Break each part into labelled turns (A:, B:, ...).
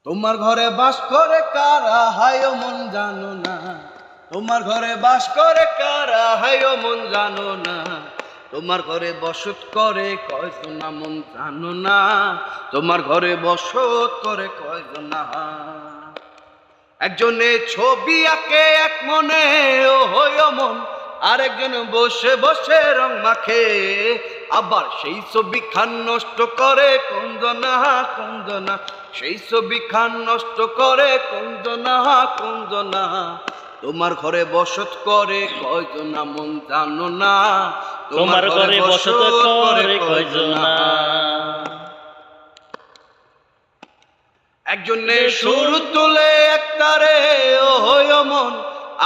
A: তোমার ঘরে বাস করে কারা হায় মন জানো না, তোমার ঘরে বাস করে কারা হায় মন জানো না, তোমার ঘরে বসত করে কয়জন মন জানো না, তোমার ঘরে বসত করে কয়জন। একজনে ছবি আঁকে এক মনে ও হয় মন, আরেকজন বসে বসে রং মাখে, আবার সেই ছবি খান নষ্ট করে কোনজনা কোনজনা, সেই ছবি খান নষ্ট করে কোনজনা কোনজনা। তোমার ঘরে বসত করে কয়জনা মন জানো না,
B: তোমার ঘরে বসত করে কয়জনা।
A: একজনে সুর তুলে একতারে ও হয় মন,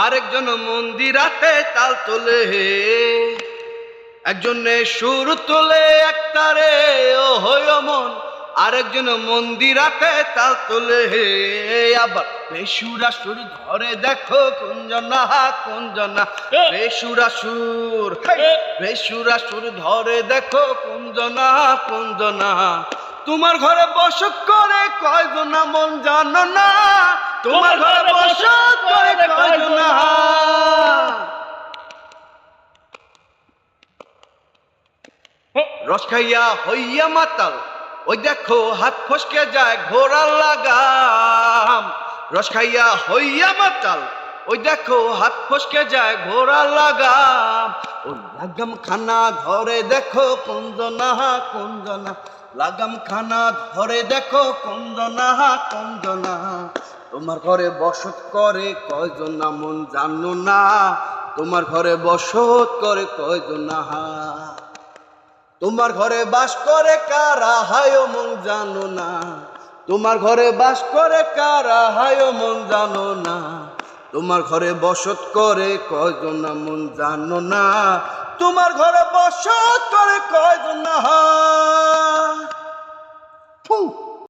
A: আরেকজন মন্দিরাতে তাল তোলে, একজনে সুর তুলে একতারে ও হয় মন, আরেকজন মন্দিরাতে তাল তোলে, আবার বেসুরা সুর ধরে দেখো কোনজনা কোনজনা, বেসুরা সুর বেসুরা সুর ধরে দেখো কোনজনা কোনজনা। তোমার ঘরে বসত করে কয়জনা মন জানো না, তোমার ঘরে বসত করে কয়জনা। রস খাইয়া হইয়া মাতাল ওই দেখো হাত ফসকে যায় ঘোড়ার লাগাম, রস খাইয়া হইয়া মাতাল ওই দেখো হাত ফসকে যায় ঘোড়ার লাগাম, ওই লাগাম খানা ধরে দেখো কোনজনা কোনজনা, লাগাম খানা ধরে দেখো কোনজনা কোনজনা। তোমার ঘরে বসত করে কয়জনা মন জানো না, তোমার ঘরে বসত করে কয়জনা। তোমার ঘরে বাস করে কারা হায় মন জানো না, তোমার ঘরে বাস করে কারা হায় মন জানো না, তোমার ঘরে বসত করে কয়জনা মন জানো না, তোমার ঘরে বসত করে কয়জন।